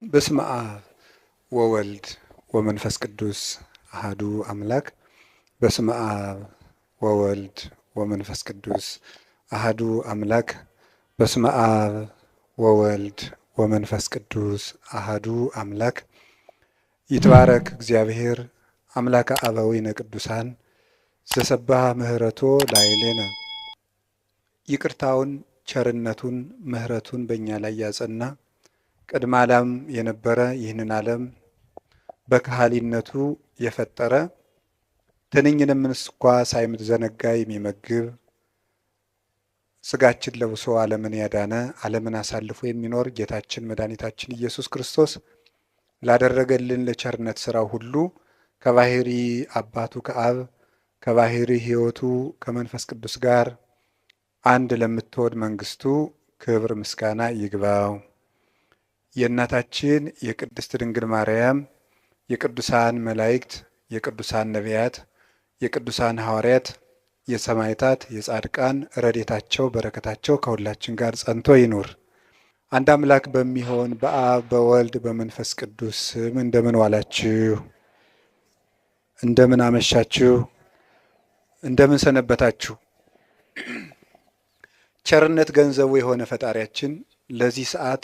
በስመ አብ ወወልድ ወመንፈስ ቅዱስ አሐዱ አምላክ። በስመ አብ ወወልድ ወመንፈስ ቅዱስ አሐዱ አምላክ። በስመ አብ ወወልድ ወመንፈስ ቅዱስ አሐዱ አምላክ። ይትባረክ እግዚአብሔር አምላከ አበዊነ ቅዱሳን ዘሰብሐ ምህረቶ ላዕሌነ። ይቅርታውን ቸርነቱን ምህረቱን በእኛ ላይ ያጸና ቅድመ ዓለም የነበረ ይህንን ዓለም በከሃሊነቱ የፈጠረ ትንኝንም እንኳ ሳይዘነጋ የሚመግብ ሥጋችን ለብሶ ዓለምን ያዳነ ዓለምን አሳልፎ የሚኖር ጌታችን መድኃኒታችን ኢየሱስ ክርስቶስ ላደረገልን ለቸርነት ሥራው ሁሉ ከባሕሪ አባቱ ከአብ ከባሕሪ ሕይወቱ ከመንፈስ ቅዱስ ጋር አንድ ለምትሆን መንግሥቱ ክብር ምስጋና ይግባው። የእናታችን የቅድስት ድንግል ማርያም የቅዱሳን መላእክት የቅዱሳን ነቢያት የቅዱሳን ሐዋርያት የሰማዕታት የጻድቃን ረድኤታቸው በረከታቸው ከሁላችን ጋር ጸንቶ ይኑር። አንድ አምላክ በሚሆን በአብ በወልድ በመንፈስ ቅዱስ ስም እንደምን ዋላችሁ? እንደምን አመሻችሁ? እንደምን ሰነበታችሁ? ቸርነት ገንዘቡ የሆነ ፈጣሪያችን ለዚህ ሰዓት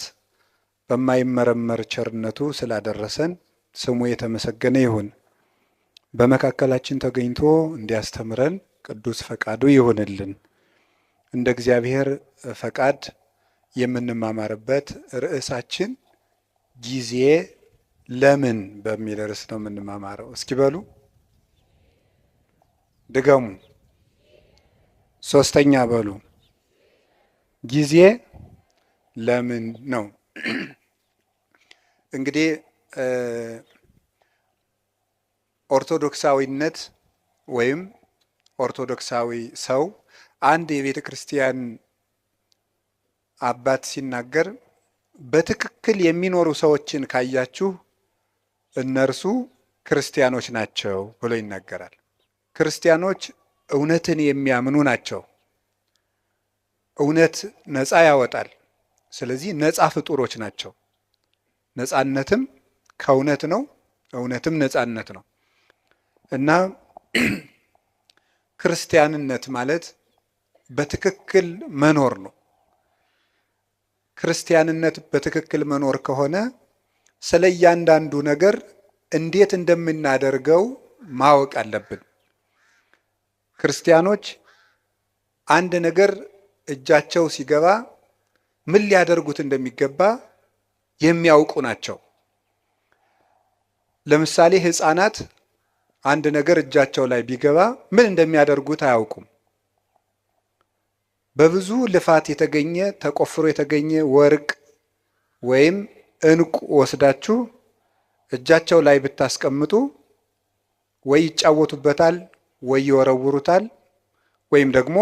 በማይመረመር ቸርነቱ ስላደረሰን ስሙ የተመሰገነ ይሁን። በመካከላችን ተገኝቶ እንዲያስተምረን ቅዱስ ፈቃዱ ይሁንልን። እንደ እግዚአብሔር ፈቃድ የምንማማርበት ርዕሳችን ጊዜ ለምን በሚል ርዕስ ነው የምንማማረው። እስኪ በሉ ድገሙ። ሶስተኛ በሉ። ጊዜ ለምን ነው። እንግዲህ ኦርቶዶክሳዊነት ወይም ኦርቶዶክሳዊ ሰው አንድ የቤተ ክርስቲያን አባት ሲናገር በትክክል የሚኖሩ ሰዎችን ካያችሁ እነርሱ ክርስቲያኖች ናቸው ብሎ ይናገራል። ክርስቲያኖች እውነትን የሚያምኑ ናቸው። እውነት ነፃ ያወጣል። ስለዚህ ነፃ ፍጡሮች ናቸው። ነፃነትም ከእውነት ነው፣ እውነትም ነፃነት ነው እና ክርስቲያንነት ማለት በትክክል መኖር ነው። ክርስቲያንነት በትክክል መኖር ከሆነ ስለ እያንዳንዱ ነገር እንዴት እንደምናደርገው ማወቅ አለብን። ክርስቲያኖች አንድ ነገር እጃቸው ሲገባ ምን ሊያደርጉት እንደሚገባ የሚያውቁ ናቸው። ለምሳሌ ሕፃናት አንድ ነገር እጃቸው ላይ ቢገባ ምን እንደሚያደርጉት አያውቁም። በብዙ ልፋት የተገኘ ተቆፍሮ የተገኘ ወርቅ ወይም ዕንቁ ወስዳችሁ እጃቸው ላይ ብታስቀምጡ ወይ ይጫወቱበታል፣ ወይ ይወረውሩታል፣ ወይም ደግሞ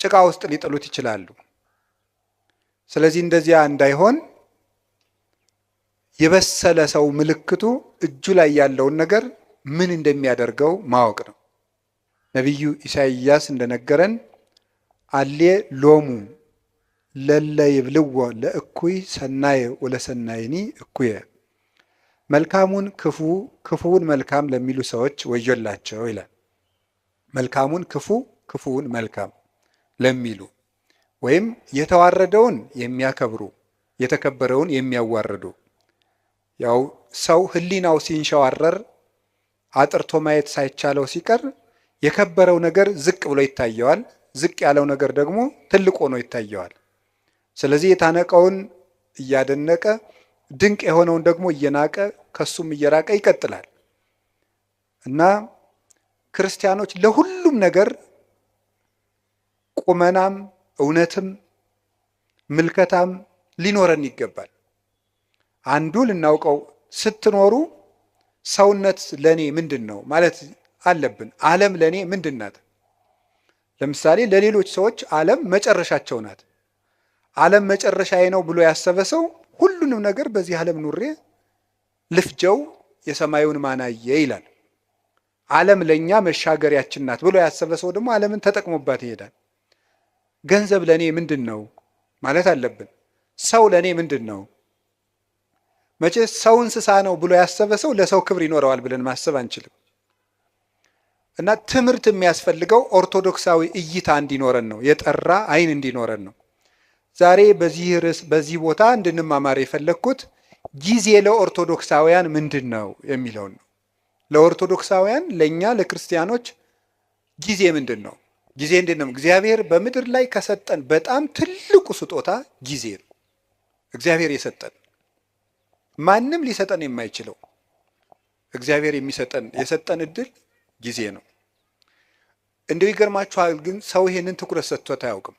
ጭቃ ውስጥ ሊጥሉት ይችላሉ። ስለዚህ እንደዚያ እንዳይሆን የበሰለ ሰው ምልክቱ እጁ ላይ ያለውን ነገር ምን እንደሚያደርገው ማወቅ ነው። ነቢዩ ኢሳይያስ እንደነገረን አሌ ሎሙ ለለ ይብልዎ ለእኩይ ሰናየ ወለሰናይኒ እኩየ፣ መልካሙን ክፉ ክፉውን መልካም ለሚሉ ሰዎች ወዮላቸው ይላል። መልካሙን ክፉ ክፉውን መልካም ለሚሉ ወይም የተዋረደውን የሚያከብሩ የተከበረውን የሚያዋርዱ። ያው ሰው ሕሊናው ሲንሸዋረር አጥርቶ ማየት ሳይቻለው ሲቀር የከበረው ነገር ዝቅ ብሎ ይታየዋል፣ ዝቅ ያለው ነገር ደግሞ ትልቅ ሆኖ ይታየዋል። ስለዚህ የታነቀውን እያደነቀ ድንቅ የሆነውን ደግሞ እየናቀ ከሱም እየራቀ ይቀጥላል እና ክርስቲያኖች ለሁሉም ነገር ቁመናም እውነትም ምልከታም ሊኖረን ይገባል። አንዱ ልናውቀው ስትኖሩ ሰውነት ለኔ ምንድን ነው ማለት አለብን። ዓለም ለኔ ምንድን ናት? ለምሳሌ ለሌሎች ሰዎች ዓለም መጨረሻቸው ናት። ዓለም መጨረሻዬ ነው ብሎ ያሰበ ሰው ሁሉንም ነገር በዚህ ዓለም ኑሬ ልፍጀው የሰማዩን ማናየ ይላል። ዓለም ለኛ መሻገሪያችን ናት ብሎ ያሰበ ሰው ደግሞ ዓለምን ተጠቅሞባት ይሄዳል። ገንዘብ ለኔ ምንድን ነው ማለት አለብን። ሰው ለእኔ ምንድን ነው? መቼስ ሰው እንስሳ ነው ብሎ ያሰበ ሰው ለሰው ክብር ይኖረዋል ብለን ማሰብ አንችልም። እና ትምህርት የሚያስፈልገው ኦርቶዶክሳዊ እይታ እንዲኖረን ነው፣ የጠራ አይን እንዲኖረን ነው። ዛሬ በዚህ ርዕስ በዚህ ቦታ እንድንማማር የፈለግኩት ጊዜ ለኦርቶዶክሳውያን ምንድን ነው የሚለውን ነው። ለኦርቶዶክሳውያን ለእኛ ለክርስቲያኖች ጊዜ ምንድን ነው? ጊዜ እንዴት ነው? እግዚአብሔር በምድር ላይ ከሰጠን በጣም ትልቁ ስጦታ ጊዜ ነው። እግዚአብሔር የሰጠን ማንም ሊሰጠን የማይችለው እግዚአብሔር የሰጠን እድል ጊዜ ነው። እንደው ይገርማችኋል፣ ግን ሰው ይሄንን ትኩረት ሰጥቶት አያውቅም።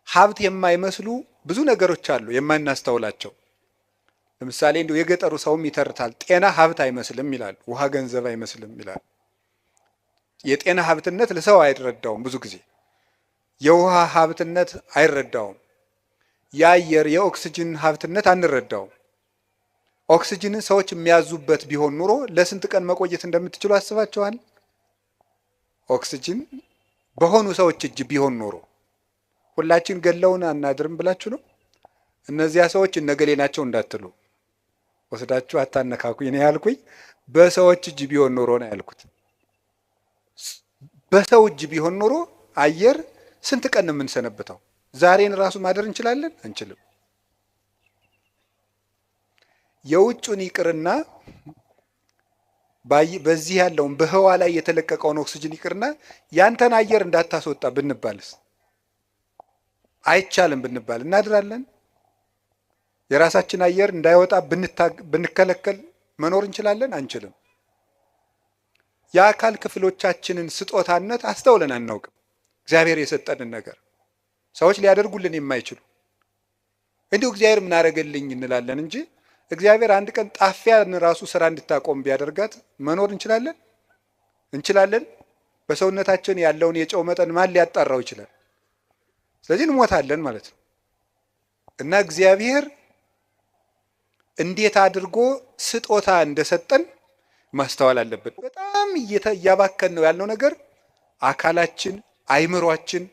ሀብት የማይመስሉ ብዙ ነገሮች አሉ የማናስተውላቸው። ለምሳሌ እንደው የገጠሩ ሰውም ይተርታል። ጤና ሀብት አይመስልም ይላል፣ ውሃ ገንዘብ አይመስልም ይላል። የጤና ሀብትነት ለሰው አይረዳውም። ብዙ ጊዜ የውሃ ሀብትነት አይረዳውም። የአየር የኦክስጅን ሀብትነት አንረዳውም። ኦክስጅንን ሰዎች የሚያዙበት ቢሆን ኑሮ ለስንት ቀን መቆየት እንደምትችሉ አስባችኋል? ኦክስጅን በሆኑ ሰዎች እጅ ቢሆን ኖሮ ሁላችን ገለውን አናድርም ብላችሁ ነው? እነዚያ ሰዎች እነገሌ ናቸው እንዳትሉ ወስዳችሁ አታነካኩኝ ነው ያልኩኝ። በሰዎች እጅ ቢሆን ኖሮ ነው ያልኩት። በሰው እጅ ቢሆን ኖሮ አየር ስንት ቀን ነው የምንሰነብተው? ዛሬን ራሱ ማደር እንችላለን? አንችልም። የውጩን ይቅርና በዚህ ያለውን በህዋ ላይ የተለቀቀውን ኦክስጅን ይቅርና ያንተን አየር እንዳታስወጣ ብንባልስ? አይቻልም ብንባል እናድራለን? የራሳችን አየር እንዳይወጣ ብንከለከል መኖር እንችላለን? አንችልም። የአካል ክፍሎቻችንን ስጦታነት አስተውለን አናውቅም። እግዚአብሔር የሰጠንን ነገር ሰዎች ሊያደርጉልን የማይችሉ እንዲሁ እግዚአብሔር ምን አደረገልኝ እንላለን እንጂ እግዚአብሔር አንድ ቀን ጣፊያን ራሱ ስራ እንድታቆም ቢያደርጋት መኖር እንችላለን? እንችላለን? በሰውነታችን ያለውን የጨው መጠን ማን ሊያጣራው ይችላል? ስለዚህ እንሞታለን ማለት ነው። እና እግዚአብሔር እንዴት አድርጎ ስጦታ እንደሰጠን ማስተዋል አለብን። በጣም እያባከን ነው ያለው ነገር አካላችን፣ አይምሯችን።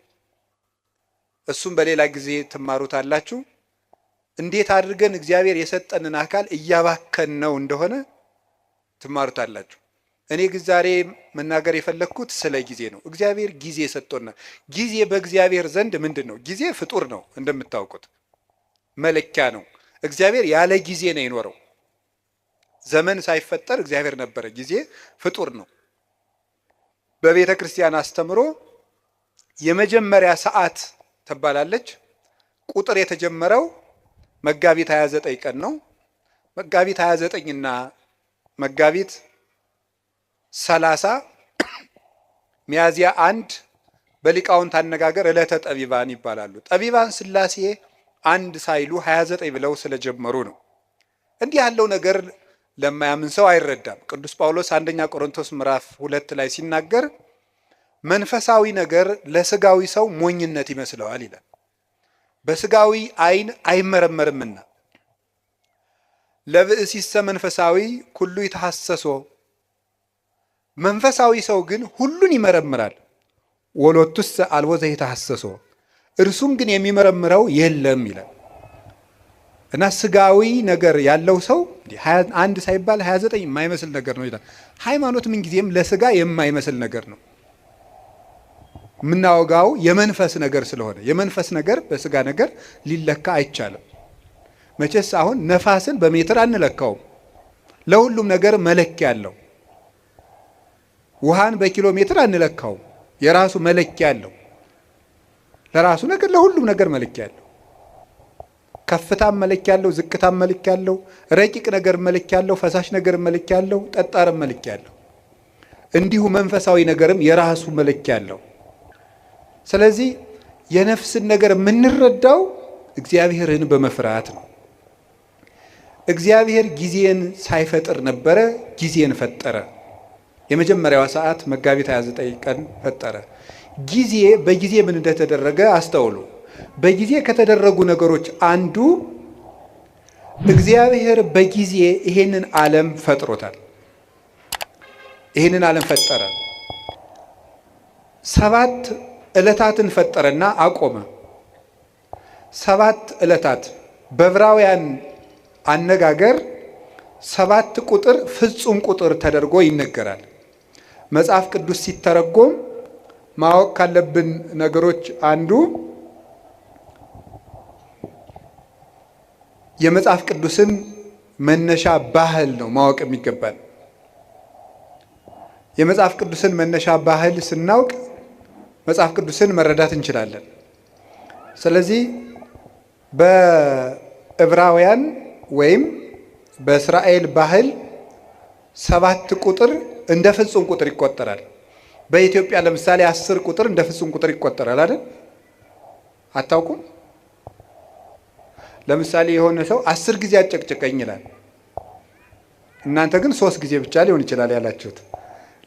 እሱም በሌላ ጊዜ ትማሩታላችሁ። እንዴት አድርገን እግዚአብሔር የሰጠንን አካል እያባከን ነው እንደሆነ ትማሩታላችሁ። እኔ ግን ዛሬ መናገር የፈለግኩት ስለ ጊዜ ነው። እግዚአብሔር ጊዜ ሰጥቶና ጊዜ በእግዚአብሔር ዘንድ ምንድን ነው? ጊዜ ፍጡር ነው፣ እንደምታውቁት መለኪያ ነው። እግዚአብሔር ያለ ጊዜ ነው የኖረው። ዘመን ሳይፈጠር እግዚአብሔር ነበረ። ጊዜ ፍጡር ነው። በቤተ ክርስቲያን አስተምሮ የመጀመሪያ ሰዓት ትባላለች። ቁጥር የተጀመረው መጋቢት 29 ቀን ነው። መጋቢት 29 እና መጋቢት 30 ሚያዝያ 1 በሊቃውንት አነጋገር ዕለተ ጠቢባን ይባላሉ። ጠቢባን ሥላሴ አንድ ሳይሉ 29 ብለው ስለጀመሩ ነው። እንዲህ ያለው ነገር ለማያምን ሰው አይረዳም። ቅዱስ ጳውሎስ አንደኛ ቆሮንቶስ ምዕራፍ 2 ላይ ሲናገር መንፈሳዊ ነገር ለስጋዊ ሰው ሞኝነት ይመስለዋል ይላል። በስጋዊ አይን አይመረመርምና ለብእሲሰ መንፈሳዊ ኩሉ ይተሐሰሶ፣ መንፈሳዊ ሰው ግን ሁሉን ይመረምራል። ወሎቱሰ አልቦ ዘይተሐሰሶ፣ እርሱን ግን የሚመረምረው የለም ይላል። እና ስጋዊ ነገር ያለው ሰው አንድ ሳይባል 29 የማይመስል ነገር ነው ይላል። ሃይማኖት ምንጊዜም ለስጋ የማይመስል ነገር ነው። የምናወጋው የመንፈስ ነገር ስለሆነ የመንፈስ ነገር በስጋ ነገር ሊለካ አይቻልም። መቼስ አሁን ነፋስን በሜትር አንለካውም። ለሁሉም ነገር መለኪያ አለው። ውሃን በኪሎ ሜትር አንለካውም። የራሱ መለኪያ አለው። ለራሱ ነገር ለሁሉም ነገር መለኪያ አለው። ከፍታም መለኪያ አለው፣ ዝቅታም መለኪያ አለው፣ ረቂቅ ነገር መለኪያ አለው፣ ፈሳሽ ነገር መለኪያ አለው፣ ጠጣርም መለኪያ አለው። እንዲሁ መንፈሳዊ ነገርም የራሱ መለኪያ አለው። ስለዚህ የነፍስን ነገር የምንረዳው እግዚአብሔርን በመፍራት ነው። እግዚአብሔር ጊዜን ሳይፈጥር ነበረ፣ ጊዜን ፈጠረ። የመጀመሪያዋ ሰዓት መጋቢት 29 ቀን ፈጠረ። ጊዜ በጊዜ ምን እንደተደረገ አስተውሉ። በጊዜ ከተደረጉ ነገሮች አንዱ እግዚአብሔር በጊዜ ይሄንን ዓለም ፈጥሮታል። ይሄንን ዓለም ፈጠረ። 7 ዕለታትን ፈጠረና አቆመ። 7 ዕለታት በዕብራውያን አነጋገር 7 ቁጥር ፍጹም ቁጥር ተደርጎ ይነገራል። መጽሐፍ ቅዱስ ሲተረጎም ማወቅ ካለብን ነገሮች አንዱ የመጽሐፍ ቅዱስን መነሻ ባህል ነው ማወቅ የሚገባል። የመጽሐፍ ቅዱስን መነሻ ባህል ስናውቅ መጽሐፍ ቅዱስን መረዳት እንችላለን። ስለዚህ በዕብራውያን ወይም በእስራኤል ባህል 7 ቁጥር እንደ ፍጹም ቁጥር ይቆጠራል። በኢትዮጵያ ለምሳሌ 10 ቁጥር እንደ ፍጹም ቁጥር ይቆጠራል አይደል? አታውቁም? ለምሳሌ የሆነ ሰው 10 ጊዜ አጨቅጭቀኝ ይላል። እናንተ ግን 3 ጊዜ ብቻ ሊሆን ይችላል ያላችሁት።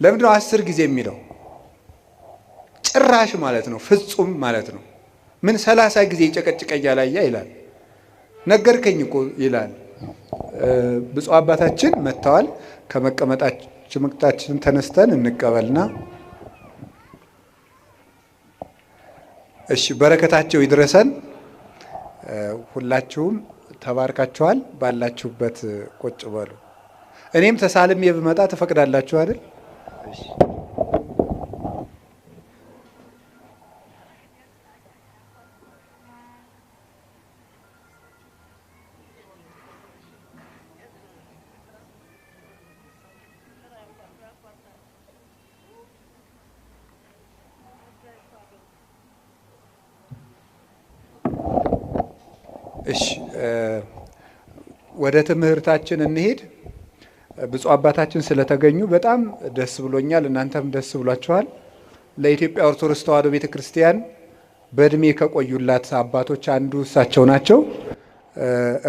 ለምንድን ነው 10 ጊዜ የሚለው? ጭራሽ ማለት ነው፣ ፍጹም ማለት ነው። ምን 30 ጊዜ ይጨቀጭቀኝ ያላያ ይላል። ነገርከኝ እኮ ይላል። ብፁዕ አባታችን መጥተዋል። ከመቀመጣችን ተነስተን እንቀበልና እሺ፣ በረከታቸው ይድረሰን። ሁላችሁም ተባርካችኋል። ባላችሁበት ቁጭ በሉ። እኔም ተሳልሜ ብመጣ ትፈቅዳላችሁ አይደል? እሺ፣ ወደ ትምህርታችን እንሄድ። ብፁዕ አባታችን ስለተገኙ በጣም ደስ ብሎኛል። እናንተም ደስ ብሏችኋል። ለኢትዮጵያ ኦርቶዶክስ ተዋሕዶ ቤተክርስቲያን በእድሜ ከቆዩላት አባቶች አንዱ እሳቸው ናቸው።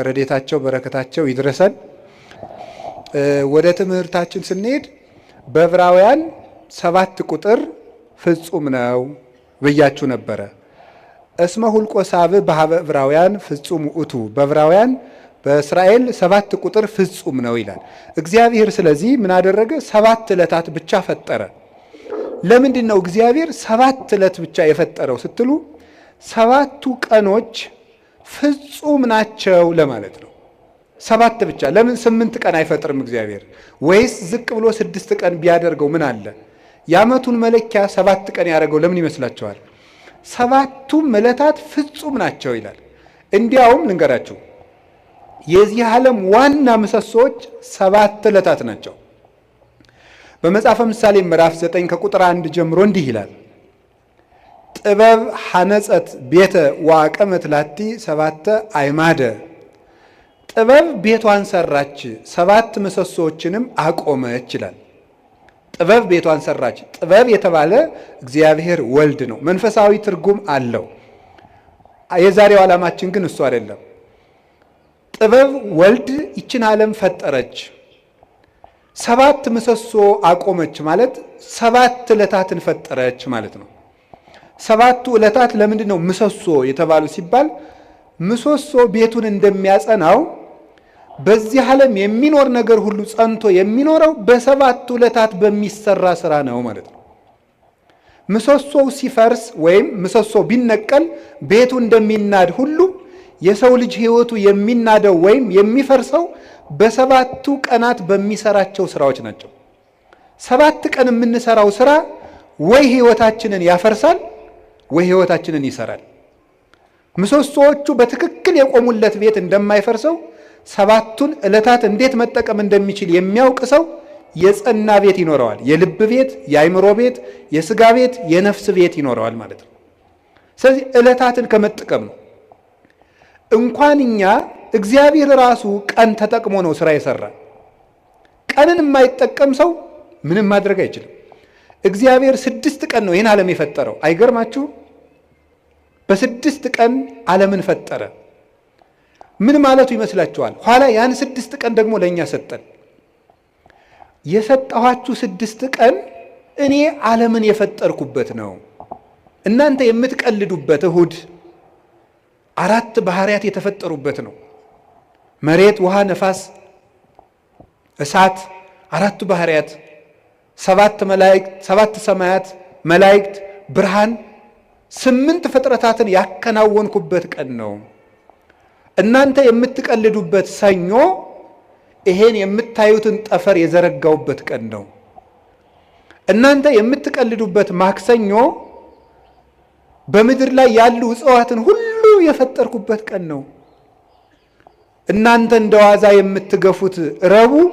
ረድኤታቸው በረከታቸው ይድረሰን። ወደ ትምህርታችን ስንሄድ በዕብራውያን 7 ቁጥር ፍጹም ነው ብያችሁ ነበረ። እስመ ሁልቆ ሳብዕ በሀበ ዕብራውያን ፍጹም ውእቱ፣ በዕብራውያን በእስራኤል 7 ቁጥር ፍጹም ነው ይላል እግዚአብሔር። ስለዚህ ምን አደረገ? 7 ዕለታት ብቻ ፈጠረ። ለምንድን ነው እግዚአብሔር 7 ዕለት ብቻ የፈጠረው ስትሉ 7ቱ ቀኖች ፍጹም ናቸው ለማለት ነው። 7 ብቻ። ለምን 8 ቀን አይፈጥርም እግዚአብሔር? ወይስ ዝቅ ብሎ 6 ቀን ቢያደርገው ምን አለ? የዓመቱን መለኪያ 7 ቀን ያደረገው ለምን ይመስላችኋል? 7ቱም ዕለታት ፍጹም ናቸው ይላል። እንዲያውም ልንገራችሁ፣ የዚህ ዓለም ዋና ምሰሶዎች 7 ዕለታት ናቸው። በመጽሐፈ ምሳሌ ምዕራፍ 9 ከቁጥር 1 ጀምሮ እንዲህ ይላል፣ ጥበብ ሐነጸት ቤተ ወአቀመት ላቲ 7 አዕማደ። ጥበብ ቤቷን ሰራች 7 ምሰሶዎችንም አቆመች ይላል። ጥበብ ቤቷን ሰራች። ጥበብ የተባለ እግዚአብሔር ወልድ ነው። መንፈሳዊ ትርጉም አለው። የዛሬው ዓላማችን ግን እሱ አይደለም። ጥበብ ወልድ ይችን ዓለም ፈጠረች፣ 7 ምሰሶ አቆመች ማለት 7 ዕለታትን ፈጠረች ማለት ነው። 7ቱ ዕለታት ለምንድን ነው ምሰሶ የተባሉ ሲባል ምሰሶ ቤቱን እንደሚያጸናው በዚህ ዓለም የሚኖር ነገር ሁሉ ጸንቶ የሚኖረው በ7ቱ ዕለታት በሚሰራ ስራ ነው ማለት ነው። ምሰሶው ሲፈርስ ወይም ምሰሶ ቢነቀል ቤቱ እንደሚናድ ሁሉ የሰው ልጅ ሕይወቱ የሚናደው ወይም የሚፈርሰው በ7ቱ ቀናት በሚሰራቸው ስራዎች ናቸው። 7 ቀን የምንሰራው ስራ ወይ ሕይወታችንን ያፈርሳል ወይ ሕይወታችንን ይሰራል። ምሰሶዎቹ በትክክል የቆሙለት ቤት እንደማይፈርሰው 7ቱን ዕለታት እንዴት መጠቀም እንደሚችል የሚያውቅ ሰው የጸና ቤት ይኖረዋል። የልብ ቤት፣ የአእምሮ ቤት፣ የስጋ ቤት፣ የነፍስ ቤት ይኖረዋል ማለት ነው። ስለዚህ ዕለታትን ከመጠቀም ነው። እንኳን እኛ እግዚአብሔር ራሱ ቀን ተጠቅሞ ነው ስራ የሰራ። ቀንን የማይጠቀም ሰው ምንም ማድረግ አይችልም። እግዚአብሔር 6 ቀን ነው ይህን ዓለም የፈጠረው። አይገርማችሁ? በ6 ቀን ዓለምን ፈጠረ። ምን ማለቱ ይመስላችኋል? ኋላ ያን 6 ቀን ደግሞ ለእኛ ሰጠን። የሰጠኋችሁ 6 ቀን እኔ ዓለምን የፈጠርኩበት ነው። እናንተ የምትቀልዱበት እሁድ 4 ባህሪያት የተፈጠሩበት ነው። መሬት፣ ውሃ፣ ነፋስ፣ እሳት፣ 4ቱ ባህሪያት፣ 7 መላእክት፣ 7 ሰማያት፣ መላእክት፣ ብርሃን፣ 8 ፍጥረታትን ያከናወንኩበት ቀን ነው። እናንተ የምትቀልዱበት ሰኞ ይሄን የምታዩትን ጠፈር የዘረጋውበት ቀን ነው። እናንተ የምትቀልዱበት ማክሰኞ በምድር ላይ ያሉ እጽዋትን ሁሉ የፈጠርኩበት ቀን ነው። እናንተ እንደዋዛ የምትገፉት ረቡዕ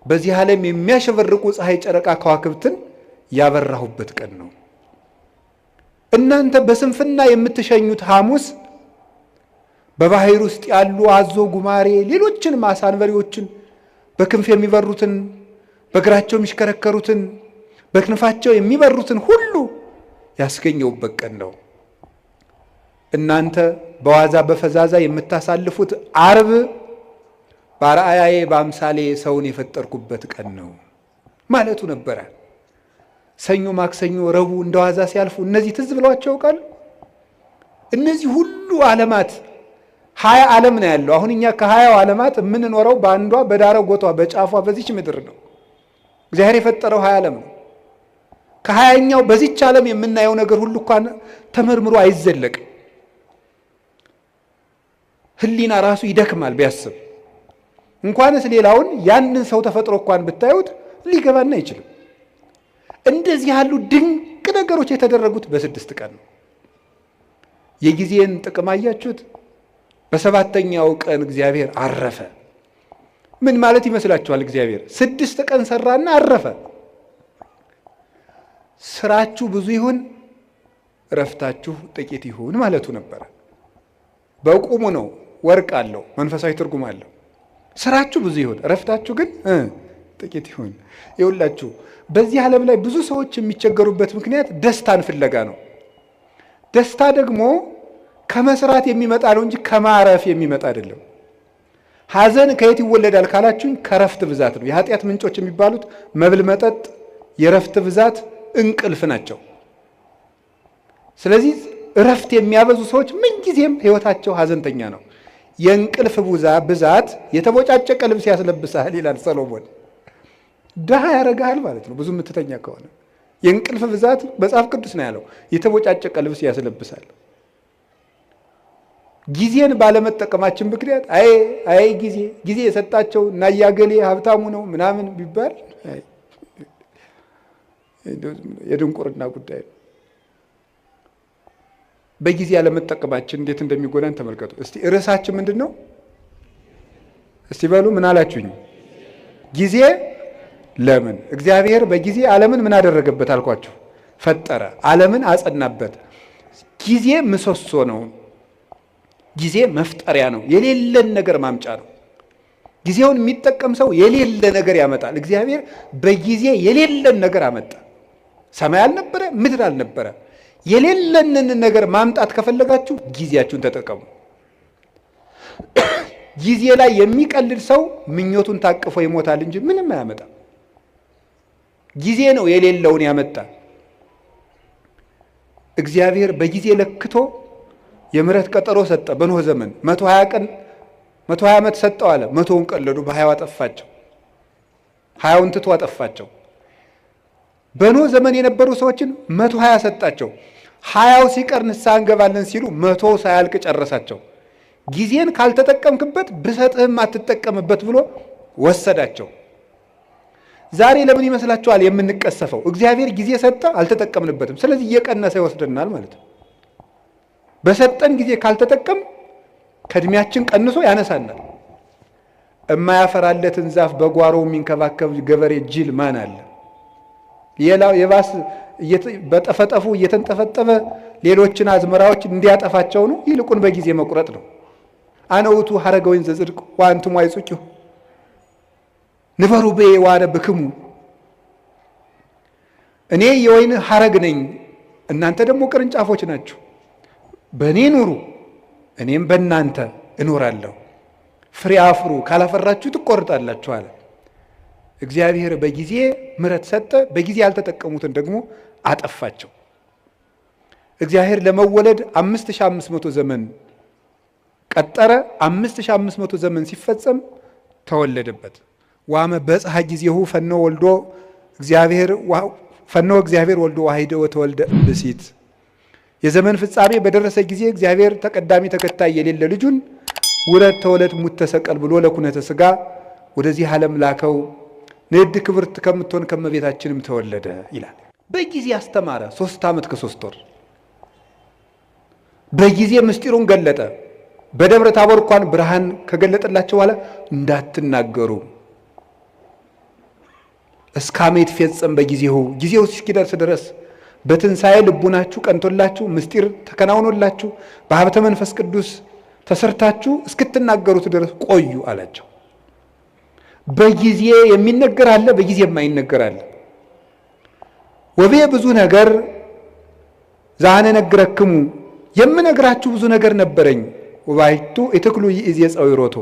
በዚህ ዓለም የሚያሸበርቁ ፀሐይ፣ ጨረቃ፣ ከዋክብትን ያበራሁበት ቀን ነው። እናንተ በስንፍና የምትሸኙት ሐሙስ በባህር ውስጥ ያሉ አዞ፣ ጉማሬ፣ ሌሎችን አሳ አንበሪዎችን በክንፍ የሚበሩትን በእግራቸው የሚሽከረከሩትን በክንፋቸው የሚበሩትን ሁሉ ያስገኘውበት ቀን ነው። እናንተ በዋዛ በፈዛዛ የምታሳልፉት ዓርብ በአርአያዬ በአምሳሌ ሰውን የፈጠርኩበት ቀን ነው ማለቱ ነበረ። ሰኞ፣ ማክሰኞ፣ ረቡዕ እንደዋዛ ሲያልፉ እነዚህ ትዝ ብለዋቸው ያውቃሉ? እነዚህ ሁሉ ዓለማት 20 ዓለም ነው ያለው። አሁን እኛ ከ20 ዓለማት የምንኖረው በአንዷ በዳረጎቷ በጫፏ በዚች ምድር ነው። እግዚአብሔር የፈጠረው 20 ዓለም ነው። ከ20ኛው በዚች ዓለም የምናየው ነገር ሁሉ እንኳን ተመርምሮ አይዘለቅም። ሕሊና ራሱ ይደክማል ቢያስብ። እንኳንስ ሌላውን ያንን ሰው ተፈጥሮ እንኳን ብታዩት ሊገባና አይችልም። እንደዚህ ያሉ ድንቅ ነገሮች የተደረጉት በ6 ቀን ነው። የጊዜን ጥቅም አያችሁት? በ7ኛው ቀን እግዚአብሔር አረፈ። ምን ማለት ይመስላችኋል? እግዚአብሔር 6 ቀን ሰራና አረፈ። ስራችሁ ብዙ ይሁን እረፍታችሁ ጥቂት ይሁን ማለቱ ነበረ። በቁሙ ነው። ወርቅ አለው፣ መንፈሳዊ ትርጉም አለው። ስራችሁ ብዙ ይሁን እረፍታችሁ ግን ጥቂት ይሁን። ይኸውላችሁ በዚህ ዓለም ላይ ብዙ ሰዎች የሚቸገሩበት ምክንያት ደስታን ፍለጋ ነው። ደስታ ደግሞ ከመስራት የሚመጣ ነው እንጂ ከማረፍ የሚመጣ አይደለም። ሐዘን ከየት ይወለዳል ካላችሁኝ ከረፍት ብዛት ነው። የኃጢአት ምንጮች የሚባሉት መብል፣ መጠጥ፣ የረፍት ብዛት፣ እንቅልፍ ናቸው። ስለዚህ እረፍት የሚያበዙ ሰዎች ምንጊዜም ህይወታቸው ሐዘንተኛ ነው። የእንቅልፍ ብዛት የተቦጫጨቀ ልብስ ያስለብሳል ይላል ሰሎሞን። ድሃ ያረጋል ማለት ነው ብዙ የምትተኛ ከሆነ። የእንቅልፍ ብዛት መጽሐፍ ቅዱስ ነው ያለው፣ የተቦጫጨቀ ልብስ ያስለብሳል። ጊዜን ባለመጠቀማችን ምክንያት አይ ጊዜ የሰጣቸው እና ያገሌ ሀብታሙ ነው ምናምን ቢባል የድንቁርና ጉዳይ ነው። በጊዜ ያለመጠቀማችን እንዴት እንደሚጎዳን ተመልከቱ። እስቲ ርዕሳችን ምንድን ነው? እስቲ በሉ ምን አላችሁኝ? ጊዜ ለምን? እግዚአብሔር በጊዜ ዓለምን ምን አደረገበት አልኳችሁ? ፈጠረ። ዓለምን አጸናበት። ጊዜ ምሰሶ ነው። ጊዜ መፍጠሪያ ነው። የሌለን ነገር ማምጫ ነው። ጊዜውን የሚጠቀም ሰው የሌለ ነገር ያመጣል። እግዚአብሔር በጊዜ የሌለን ነገር አመጣ። ሰማይ አልነበረ፣ ምድር አልነበረ። የሌለንን ነገር ማምጣት ከፈለጋችሁ ጊዜያችሁን ተጠቀሙ። ጊዜ ላይ የሚቀልድ ሰው ምኞቱን ታቅፎ ይሞታል እንጂ ምንም አያመጣም። ጊዜ ነው የሌለውን ያመጣ። እግዚአብሔር በጊዜ ለክቶ የምሕረት ቀጠሮ ሰጠ። በኖህ ዘመን 120 ቀን 120 ዓመት ሰጠው አለ። 100ውን ቀለዱ፣ በ20 አጠፋቸው። 20ውን ትቶ አጠፋቸው። በኖህ ዘመን የነበሩ ሰዎችን 120 ሰጣቸው። 20ው ሲቀር ንስሐ እንገባለን ሲሉ 100 ሳያልቅ ጨረሳቸው። ጊዜን ካልተጠቀምክበት ብሰጥህም አትጠቀምበት ብሎ ወሰዳቸው። ዛሬ ለምን ይመስላችኋል የምንቀሰፈው? እግዚአብሔር ጊዜ ሰጠ፣ አልተጠቀምንበትም። ስለዚህ እየቀነሰ ይወስደናል ማለት ነው። በሰጠን ጊዜ ካልተጠቀም ከእድሜያችን ቀንሶ ያነሳናል። እማያፈራለትን ዛፍ በጓሮው የሚንከባከብ ገበሬ ጅል ማን አለ? ሌላው የባስ በጠፈጠፉ እየተንጠፈጠፈ ሌሎችን አዝመራዎች እንዲያጠፋቸው ነው። ይልቁን በጊዜ መቁረጥ ነው። አነውቱ ሐረገ ወይን ዘጽድቅ ወአንትሙ አይጹቂሁ ንበሩ በየ ወአነብክሙ። እኔ የወይን ሐረግ ነኝ፣ እናንተ ደግሞ ቅርንጫፎች ናችሁ። በእኔ ኑሩ፣ እኔም በእናንተ እኖራለሁ። ፍሬ አፍሩ፣ ካላፈራችሁ ትቆርጣላችሁ አለ። እግዚአብሔር በጊዜ ምሕረት ሰጠ። በጊዜ ያልተጠቀሙትን ደግሞ አጠፋቸው። እግዚአብሔር ለመወለድ 5500 ዘመን ቀጠረ። 5500 ዘመን ሲፈጸም ተወለደበት። ዋመ በጽሐ ጊዜሁ ፈኖ እግዚአብሔር ወልዶ ዋሂደ ወተወልደ እምብእሲት። የዘመን ፍጻሜ በደረሰ ጊዜ እግዚአብሔር ተቀዳሚ ተከታይ የሌለ ልጁን ውረድ ተወለድ ሙት ተሰቀል ብሎ ለኩነተ ሥጋ ወደዚህ ዓለም ላከው። ንዕድ ክብርት ከምትሆን ከመቤታችንም ተወለደ ይላል። በጊዜ አስተማረ 3 ዓመት ከ3 ወር በጊዜ ምስጢሩን ገለጠ። በደብረ ታቦር እንኳን ብርሃን ከገለጠላቸው በኋላ እንዳትናገሩ እስካሜት ፈጸም በጊዜው ጊዜው እስኪደርስ ድረስ በትንሣኤ ልቡናችሁ ቀንቶላችሁ ምስጢር ተከናውኖላችሁ በሀብተ መንፈስ ቅዱስ ተሰርታችሁ እስክትናገሩት ድረስ ቆዩ አላቸው። በጊዜ የሚነገር አለ፣ በጊዜ የማይነገር አለ። ወቤ ብዙ ነገር ዛነ ነግረክሙ የምነግራችሁ ብዙ ነገር ነበረኝ። ወባይቱ እትክሉ ይእዜ ጸዊሮቶ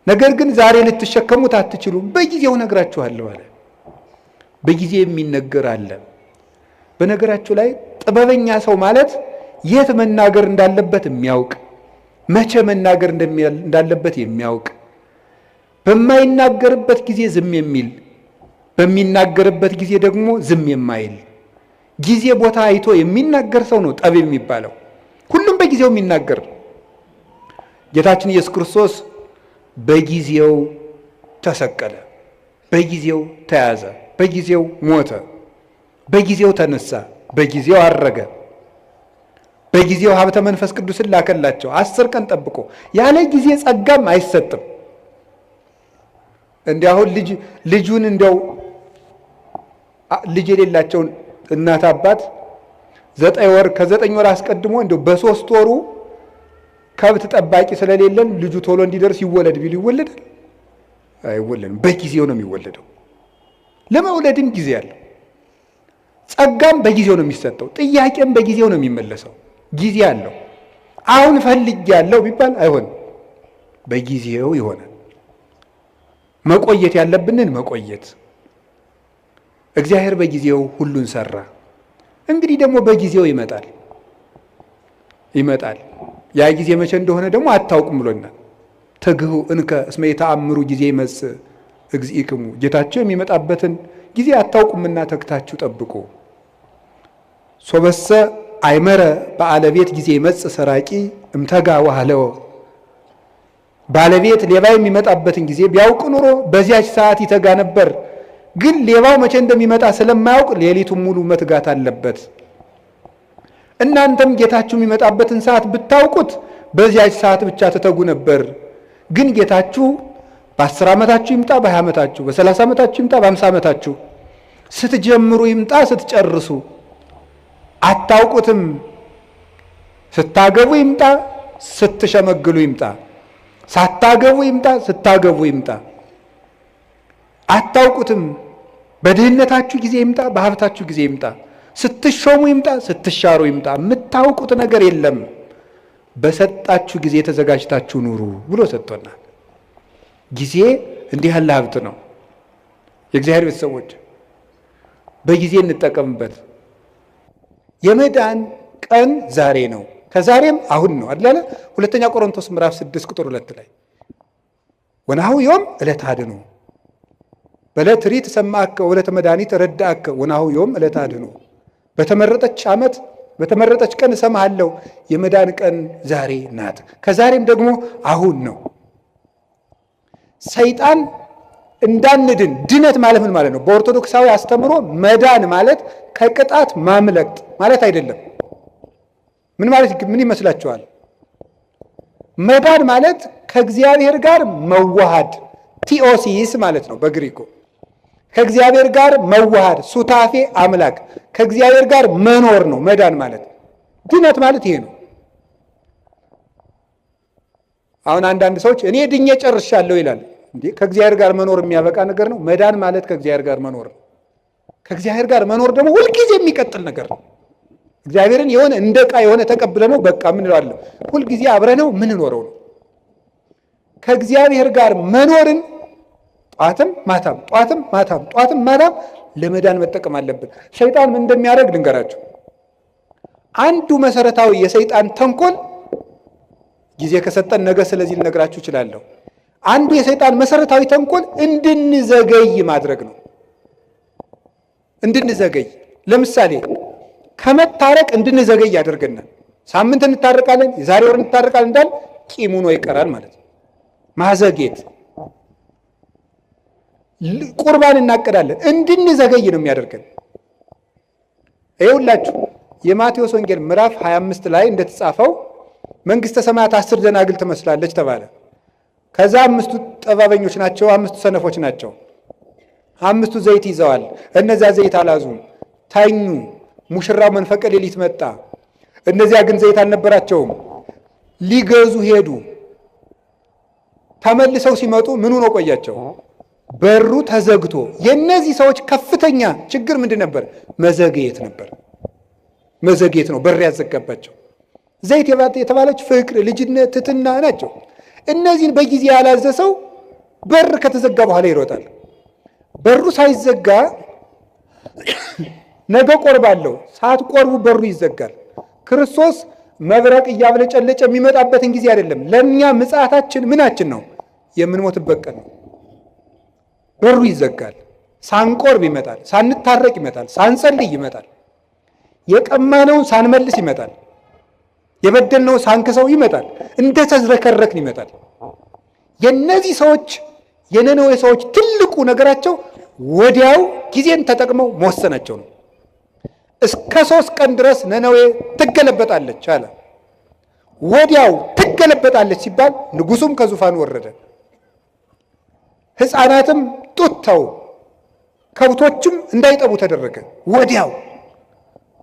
ነገር ግን ዛሬ ልትሸከሙት አትችሉም፣ በጊዜው ነግራችኋለሁ አለ። በጊዜ የሚነገር አለ። በነገራችሁ ላይ ጥበበኛ ሰው ማለት የት መናገር እንዳለበት የሚያውቅ፣ መቼ መናገር እንዳለበት የሚያውቅ፣ በማይናገርበት ጊዜ ዝም የሚል፣ በሚናገርበት ጊዜ ደግሞ ዝም የማይል፣ ጊዜ ቦታ አይቶ የሚናገር ሰው ነው ጠቢብ የሚባለው። ሁሉም በጊዜው የሚናገር። ጌታችን ኢየሱስ ክርስቶስ በጊዜው ተሰቀለ፣ በጊዜው ተያዘ፣ በጊዜው ሞተ፣ በጊዜው ተነሳ፣ በጊዜው አረገ፣ በጊዜው ሀብተ መንፈስ ቅዱስን ላከላቸው 10 ቀን ጠብቆ። ያለ ጊዜ ጸጋም አይሰጥም። እንዲያው ልጁን እንዲያው ልጅ የሌላቸውን እናት አባት 9 ወር ከ9 ወር አስቀድሞ እንዲያው በ3 ወሩ ከብት ጠባቂ ስለሌለን ልጁ ቶሎ እንዲደርስ ይወለድ ቢሉ ይወለዳል? አይወለድም። በጊዜው ነው የሚወለደው። ለመውለድም ጊዜ አለው። ጸጋም በጊዜው ነው የሚሰጠው። ጥያቄም በጊዜው ነው የሚመለሰው። ጊዜ አለው። አሁን ፈልጌያለሁ ቢባል አይሆንም፣ በጊዜው ይሆናል። መቆየት ያለብንን መቆየት። እግዚአብሔር በጊዜው ሁሉን ሰራ። እንግዲህ ደግሞ በጊዜው ይመጣል። ያ ጊዜ መቼ እንደሆነ ደግሞ አታውቁም ብሎናል። ትግሁ እንከ እስመ የተአምሩ ጊዜ ይመጽእ እግዚእክሙ ጌታቸው የሚመጣበትን ጊዜ አታውቁምና ተግታችሁ ጠብቁ። ሶበሰ አይመረ ባለቤት ጊዜ ይመጽእ ሰራቂ እምተጋ ዋህለው ባለቤት ሌባ የሚመጣበትን ጊዜ ቢያውቅ ኑሮ በዚያች ሰዓት ይተጋ ነበር። ግን ሌባው መቼ እንደሚመጣ ስለማያውቅ ሌሊቱን ሙሉ መትጋት አለበት። እናንተም ጌታችሁ የሚመጣበትን ሰዓት ብታውቁት በዚያች ሰዓት ብቻ ትተጉ ነበር። ግን ጌታችሁ በ10 ዓመታችሁ ይምጣ፣ በ20 ዓመታችሁ፣ በ30 ዓመታችሁ ይምጣ፣ በ50 ዓመታችሁ ስትጀምሩ ይምጣ፣ ስትጨርሱ አታውቁትም። ስታገቡ ይምጣ፣ ስትሸመግሉ ይምጣ፣ ሳታገቡ ይምጣ፣ ስታገቡ ይምጣ፣ አታውቁትም። በድህነታችሁ ጊዜ ይምጣ፣ በሀብታችሁ ጊዜ ይምጣ፣ ስትሾሙ ይምጣ፣ ስትሻሩ ይምጣ፣ የምታውቁት ነገር የለም። በሰጣችሁ ጊዜ ተዘጋጅታችሁ ኑሩ ብሎ ሰጥቶናል። ጊዜ እንዲህ ያለ ሀብት ነው። የእግዚአብሔር ቤተሰቦች በጊዜ እንጠቀምበት። የመዳን ቀን ዛሬ ነው፣ ከዛሬም አሁን ነው አይደል? ሁለተኛ ቆሮንቶስ ምዕራፍ 6 ቁጥር 2 ላይ ወናሁ ዮም ዕለተ አድኅኖ በዕለተ ሪት ሰማዕከ ወዕለተ መድኃኒት ረዳእከ ወናሁ ዮም ዕለተ አድኅኖ በተመረጠች ዓመት በተመረጠች ቀን እሰማሃለሁ። የመዳን ቀን ዛሬ ናት፣ ከዛሬም ደግሞ አሁን ነው። ሰይጣን እንዳንድን ድነት ማለት ምን ማለት ነው? በኦርቶዶክሳዊ አስተምሮ መዳን ማለት ከቅጣት ማምለጥ ማለት አይደለም። ምን ይመስላችኋል? መዳን ማለት ከእግዚአብሔር ጋር መዋሃድ ቲኦሲስ ማለት ነው በግሪኮ። ከእግዚአብሔር ጋር መዋሃድ ሱታፌ አምላክ ከእግዚአብሔር ጋር መኖር ነው መዳን ማለት። ድነት ማለት ይሄ ነው። አሁን አንዳንድ ሰዎች እኔ ድኜ ጨርሻለሁ ይላል። እንዴ ከእግዚአብሔር ጋር መኖር የሚያበቃ ነገር ነው? መዳን ማለት ከእግዚአብሔር ጋር መኖር ነው። ከእግዚአብሔር ጋር መኖር ደግሞ ሁልጊዜ የሚቀጥል ነገር ነው። እግዚአብሔርን የሆነ እንደ ዕቃ የሆነ ተቀብለ ነው በቃ ምን እለዋለሁ ሁልጊዜ አብረ ነው ምን ኖረው ነው። ከእግዚአብሔር ጋር መኖርን ጧትም ማታም ጧትም ማታም ጧትም ማታም ለመዳን መጠቀም አለብን። ሰይጣን ምን እንደሚያደርግ ልንገራችሁ። አንዱ መሰረታዊ የሰይጣን ተንኮል ጊዜ ከሰጠን ነገ ስለዚህ ልነግራችሁ እችላለሁ። አንዱ የሰይጣን መሰረታዊ ተንኮል እንድንዘገይ ማድረግ ነው። እንድንዘገይ ለምሳሌ ከመታረቅ እንድንዘገይ ያደርገናል። ሳምንት እንታረቃለን፣ የዛሬ ወር እንታረቃለን እንዳል ቂም ሆኖ ይቀራል ማለት ነው። ማዘግየት። ቁርባን እናቅዳለን እንድንዘገይ ነው የሚያደርገን። ይኸውላችሁ የማቴዎስ ወንጌል ምዕራፍ 25 ላይ እንደተጻፈው መንግሥተ ሰማያት 10 ደናግል ትመስላለች ተባለ። ከዛ 5ቱ ጠባበኞች ናቸው፣ 5ቱ ሰነፎች ናቸው። 5ቱ ዘይት ይዘዋል፣ እነዚያ ዘይት አላዙም፣ ታኙ። ሙሽራው መንፈቀ ሌሊት መጣ፣ እነዚያ ግን ዘይት አልነበራቸውም። ሊገዙ ሄዱ። ተመልሰው ሲመጡ ምን ሆኖ ቆያቸው? በሩ ተዘግቶ። የእነዚህ ሰዎች ከፍተኛ ችግር ምንድን ነበር? መዘግየት ነበር። መዘግየት ነው በር ያዘጋባቸው። ዘይት የተባለች ፍቅር፣ ልጅነት፣ ትሕትና ናቸው። እነዚህን በጊዜ ያላዘ ሰው በር ከተዘጋ በኋላ ይሮጣል። በሩ ሳይዘጋ ነገ ቆርባለሁ፣ ሳትቆርቡ በሩ ይዘጋል። ክርስቶስ መብረቅ እያብለጨለጨ የሚመጣበትን ጊዜ አይደለም። ለእኛ ምጽአታችን ምናችን ነው? የምንሞትበት ቀን ነው። በሩ ይዘጋል። ሳንቆርብ ይመጣል፣ ሳንታረቅ ይመጣል፣ ሳንጸልይ ይመጣል፣ የቀማነውን ሳንመልስ ይመጣል፣ የበደልነውን ሳንክሰው ይመጣል፣ እንደተዝረከረክን ይመጣል። የእነዚህ ሰዎች የነነዌ ሰዎች ትልቁ ነገራቸው ወዲያው ጊዜን ተጠቅመው መወሰናቸው ነው። እስከ 3 ቀን ድረስ ነነዌ ትገለበጣለች አለ። ወዲያው ትገለበጣለች ሲባል ንጉሱም ከዙፋኑ ወረደ፣ ሕፃናትም ጡት ተው፣ ከብቶችም እንዳይጠቡ ተደረገ። ወዲያው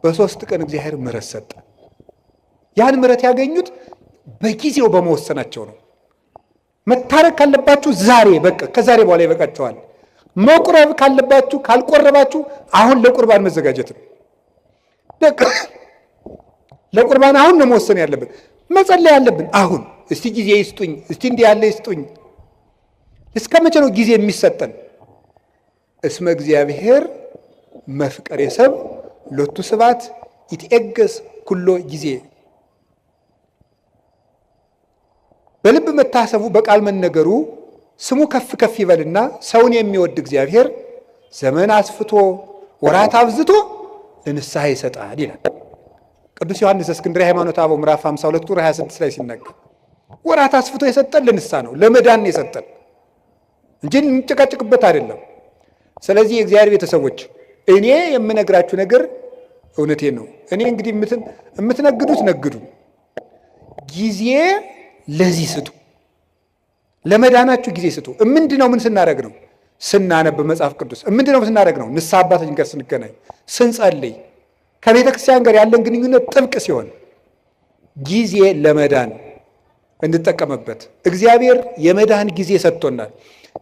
በ3 ቀን እግዚአብሔር ምሕረት ሰጠ። ያን ምሕረት ያገኙት በጊዜው በመወሰናቸው ነው። መታረቅ ካለባችሁ ዛሬ በቃ ከዛሬ በኋላ ይበቃችኋል። መቁረብ ካለባችሁ ካልቆረባችሁ አሁን ለቁርባን መዘጋጀት ነው። ለቁርባን አሁን ነው መወሰን ያለብን፣ መጸለይ ያለብን አሁን። እስቲ ጊዜ ይስጡኝ፣ እስቲ እንዲህ ያለ ይስጡኝ። እስከ መቼ ነው ጊዜ የሚሰጠን? እስመ እግዚአብሔር መፍቀሬ ሰብ ሎቱ ስብሐት ይትዔገስ ኩሎ ጊዜ። በልብ መታሰቡ በቃል መነገሩ ስሙ ከፍ ከፍ ይበልና ሰውን የሚወድ እግዚአብሔር ዘመን አስፍቶ ወራት አብዝቶ ለንስሐ ይሰጣል ይላል ቅዱስ ዮሐንስ እስክንድርያ ሃይማኖተ አበው ምዕራፍ 52 ቁጥር 26 ላይ ሲናገር ወራት አስፍቶ የሰጠን ለንስሐ ነው፣ ለመዳን ነው የሰጠን እንጂ እንጨቃጭቅበት አይደለም። ስለዚህ የእግዚአብሔር ቤተሰቦች እኔ የምነግራችሁ ነገር እውነቴን ነው። እኔ እንግዲህ የምትነግዱት ነግዱ፣ ጊዜ ለዚህ ስጡ፣ ለመዳናችሁ ጊዜ ስጡ። ምንድነው? ምን ስናደርግ ነው? ስናነብ መጽሐፍ ቅዱስ። ምንድነው ስናደርግ ነው? ንስሐ አባታችን ጋር ስንገናኝ፣ ስንጸልይ፣ ከቤተ ክርስቲያን ጋር ያለን ግንኙነት ጥብቅ ሲሆን ጊዜ ለመዳን እንጠቀምበት። እግዚአብሔር የመዳን ጊዜ ሰጥቶናል።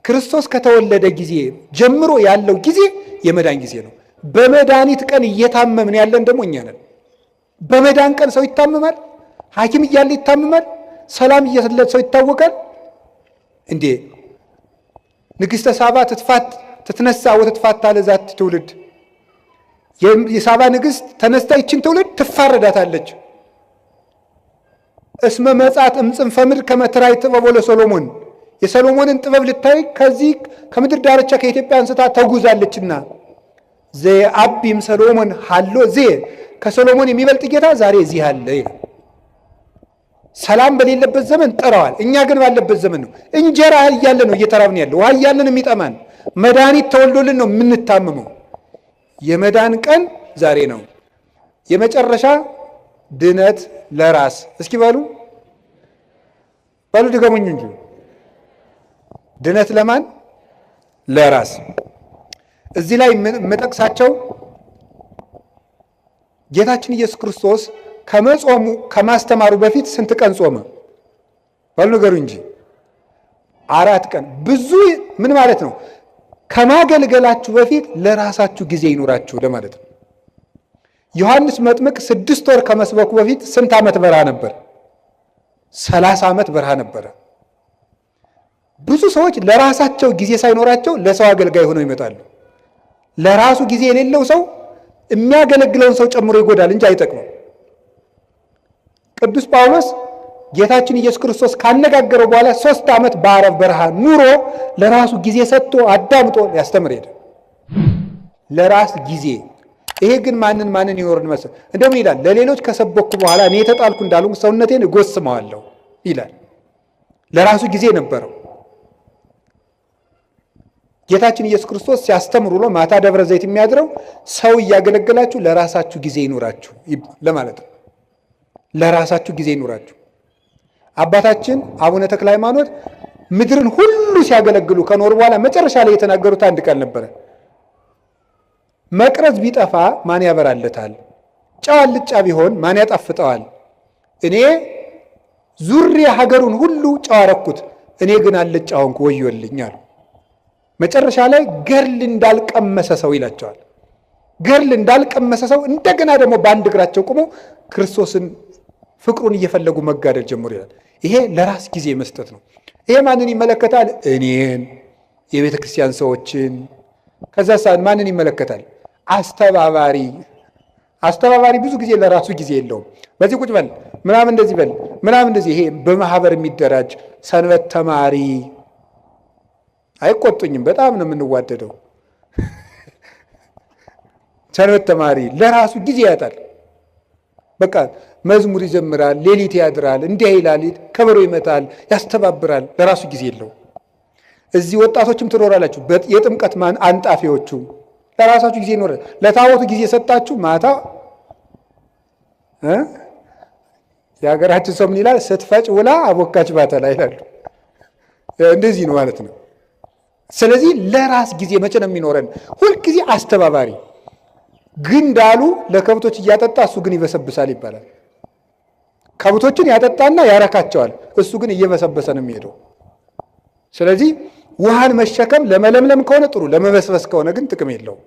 ክርስቶስ ከተወለደ ጊዜ ጀምሮ ያለው ጊዜ የመዳን ጊዜ ነው። በመድኃኒት ቀን እየታመምን ያለን ደግሞ እኛ ነን። በመዳን ቀን ሰው ይታመማል። ሐኪም እያለ ይታመማል። ሰላም እየሰለት ሰው ይታወቃል እንዴ? ንግሥተ ሳባ ትትነሳ ወትትፋታ ለዛት ትውልድ። የሳባ ንግሥት ተነስታ ይችን ትውልድ ትፋረዳታለች። እስመ መጻት እምጽንፈ ምድር ከመ ትራይ ጥበቦ ለሰሎሞን። የሰሎሞንን ጥበብ ልታይ ከዚህ ከምድር ዳርቻ ከኢትዮጵያ አንስታ ተጉዛለችና ዘአቢም ሰሎሞን ሃሎ ከሰሎሞን የሚበልጥ ጌታ ዛሬ እዚህ አለ ይላል። ሰላም በሌለበት ዘመን ጠራዋል። እኛ ግን ባለበት ዘመን ነው። እንጀራ እያለ ነው እየተራብን ያለው፣ ውሃ እያለን የሚጠማን፣ መድኃኒት ተወልዶልን ነው የምንታመመው። የመዳን ቀን ዛሬ ነው። የመጨረሻ ድነት ለራስ እስኪ በሉ ድገሙኝ እንጂ ድነት ለማን? ለራስ። እዚህ ላይ የምጠቅሳቸው ጌታችን ኢየሱስ ክርስቶስ ከመጾሙ ከማስተማሩ በፊት ስንት ቀን ጾመ? በሉ ንገሩ እንጂ 4 ቀን። ብዙ ምን ማለት ነው? ከማገልገላችሁ በፊት ለራሳችሁ ጊዜ ይኑራችሁ ለማለት ነው። ዮሐንስ መጥምቅ 6 ወር ከመስበኩ በፊት ስንት ዓመት በረሃ ነበር? 30 ዓመት በረሃ ነበረ። ብዙ ሰዎች ለራሳቸው ጊዜ ሳይኖራቸው ለሰው አገልጋይ ሆነው ይመጣሉ። ለራሱ ጊዜ የሌለው ሰው የሚያገለግለውን ሰው ጨምሮ ይጎዳል እንጂ አይጠቅመው። ቅዱስ ጳውሎስ ጌታችን ኢየሱስ ክርስቶስ ካነጋገረው በኋላ 3 ዓመት በአረብ በረሃ ኑሮ ለራሱ ጊዜ ሰጥቶ አዳምጦ ሊያስተምር ሄደ። ለራስ ጊዜ። ይሄ ግን ማንን ይኖርን መሰል? እንደውም ይላል ለሌሎች ከሰበኩ በኋላ እኔ የተጣልኩ እንዳልሆንኩ ሰውነቴን እጎስመዋለሁ ይላል። ለራሱ ጊዜ ነበረው። ጌታችን ኢየሱስ ክርስቶስ ሲያስተምር ውሎ ማታ ደብረ ዘይት የሚያድረው ሰው እያገለገላችሁ ለራሳችሁ ጊዜ ይኑራችሁ ለማለት ነው። ለራሳችሁ ጊዜ ይኑራችሁ። አባታችን አቡነ ተክለ ሃይማኖት ምድርን ሁሉ ሲያገለግሉ ከኖሩ በኋላ መጨረሻ ላይ የተናገሩት አንድ ቃል ነበረ። መቅረዝ ቢጠፋ ማን ያበራለታል? ጨው አልጫ ቢሆን ማን ያጣፍጠዋል? እኔ ዙሪያ ሀገሩን ሁሉ ጨው አረኩት፣ እኔ ግን አልጫ ሆንኩ፣ ወዮልኝ አሉ። መጨረሻ ላይ ገርል እንዳልቀመሰ ሰው ይላቸዋል። ገርል እንዳልቀመሰ ሰው እንደገና ደግሞ በአንድ እግራቸው ቆመው ክርስቶስን ፍቅሩን እየፈለጉ መጋደል ጀምሮ ይላል። ይሄ ለራስ ጊዜ መስጠት ነው። ይሄ ማንን ይመለከታል? እኔን፣ የቤተ ክርስቲያን ሰዎችን። ከዛ ሳን ማንን ይመለከታል? አስተባባሪ። አስተባባሪ ብዙ ጊዜ ለራሱ ጊዜ የለውም። በዚህ ቁጭ በል ምናምን እንደዚህ በል ምናምን እንደዚህ። ይሄ በማህበር የሚደራጅ ሰንበት ተማሪ አይቆጡኝም፣ በጣም ነው የምንዋደደው። ሰንበት ተማሪ ለራሱ ጊዜ ያጣል። በቃ መዝሙር ይዘምራል፣ ሌሊት ያድራል፣ እንዲህ ይላል፣ ከበሮ ይመታል፣ ያስተባብራል፣ ለራሱ ጊዜ የለው። እዚህ ወጣቶችም ትኖራላችሁ፣ የጥምቀት አንጣፊዎቹ ለራሳችሁ ጊዜ ይኖራል። ለታቦቱ ጊዜ ሰጣችሁ፣ ማታ የሀገራችን ሰው ምን ይላል? ስትፈጭ ውላ አቦካች ባተላ ይላሉ። እንደዚህ ነው ማለት ነው። ስለዚህ ለራስ ጊዜ መቼ ነው የሚኖረን? ሁልጊዜ አስተባባሪ። ግንዳሉ ለከብቶች እያጠጣ እሱ ግን ይበሰብሳል ይባላል። ከብቶችን ያጠጣና ያረካቸዋል፣ እሱ ግን እየበሰበሰ ነው የሚሄደው። ስለዚህ ውሃን መሸከም ለመለምለም ከሆነ ጥሩ፣ ለመበስበስ ከሆነ ግን ጥቅም የለውም።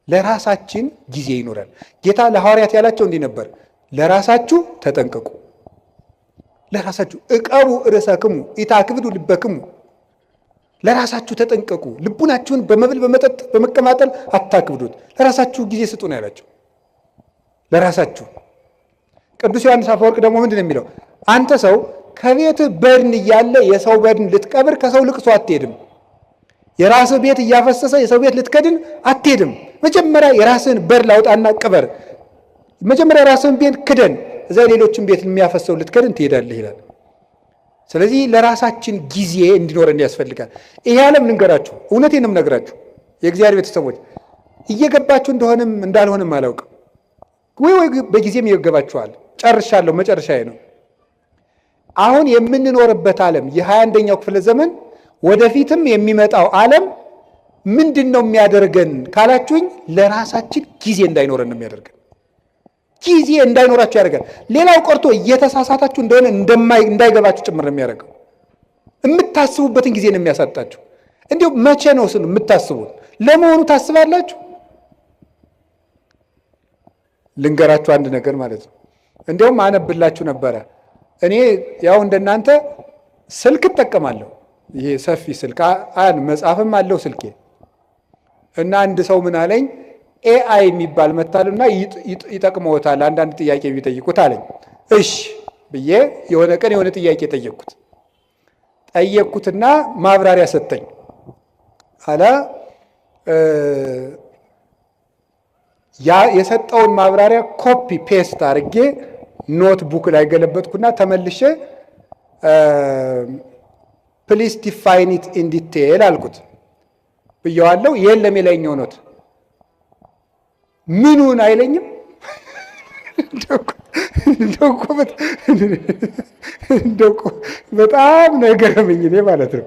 ለራሳችን ጊዜ ይኖራል። ጌታ ለሐዋርያት ያላቸው እንዲህ ነበር፣ ለራሳችሁ ተጠንቀቁ፣ ለራሳችሁ እቀቡ ርእሰክሙ ኢታክብዱ ልበክሙ፣ ለራሳችሁ ተጠንቀቁ፣ ልቡናችሁን በመብል በመጠጥ በመቀማጠል አታክብዱት፣ ለራሳችሁ ጊዜ ስጡ ነው ያላቸው። ለራሳችሁ። ቅዱስ ዮሐንስ አፈወርቅ ደግሞ ምንድን ነው የሚለው? አንተ ሰው ከቤትህ በድን እያለ የሰው በድን ልትቀብር ከሰው ልቅሶ አትሄድም። የራስህ ቤት እያፈሰሰ የሰው ቤት ልትከድን አትሄድም። መጀመሪያ የራስህን በድን ላውጣና ቅበር። መጀመሪያ የራስህን ቤት ክደን፣ እዛ ሌሎችን ቤት የሚያፈሰው ልትከድን ትሄዳለህ ይላል። ስለዚህ ለራሳችን ጊዜ እንዲኖረን ያስፈልጋል። ይሄ ዓለም ልንገራችሁ፣ እውነቴን ነው የምነግራችሁ የእግዚአብሔር ቤተሰቦች፣ እየገባችሁ እንደሆነም እንዳልሆነም አላውቅም። ወይ በጊዜም ይገባችኋል። ጨርሻለሁ፣ መጨረሻዬ ነው። አሁን የምንኖርበት ዓለም የ21ኛው ክፍለ ዘመን ወደፊትም የሚመጣው ዓለም ምንድን ነው የሚያደርገን ካላችሁኝ፣ ለራሳችን ጊዜ እንዳይኖረን ነው የሚያደርገን። ጊዜ እንዳይኖራችሁ ያደርጋል። ሌላው ቀርቶ እየተሳሳታችሁ እንደሆነ እንዳይገባችሁ ጭምር ነው የሚያደርገው። የምታስቡበትን ጊዜ ነው የሚያሳጣችሁ። እንዲሁም መቼ ነው ስሉ የምታስቡት? ለመሆኑ ታስባላችሁ? ልንገራችሁ አንድ ነገር ማለት ነው። እንዲሁም አነብላችሁ ነበረ። እኔ ያው እንደናንተ ስልክ እጠቀማለሁ። ይሄ ሰፊ ስልክ መጽሐፍም አለው ስልኬ። እና አንድ ሰው ምን አለኝ፣ ኤአይ የሚባል መታልና ይጠቅመውታል አንዳንድ ጥያቄ ቢጠይቁት አለኝ። እሺ ብዬ የሆነ ቀን የሆነ ጥያቄ ጠየቅኩትና ማብራሪያ ሰጠኝ አለ። ያ የሰጠውን ማብራሪያ ኮፒ ፔስት አድርጌ ኖትቡክ ላይ ገለበጥኩና ተመልሼ ፕሊስ ዲፋይን ኢት ኢን ዲቴል አልኩት ብየዋለሁ። የለም የላይኛው ኖት ምኑን አይለኝም። በጣም ነገረመኝ እኔ ማለት ነው።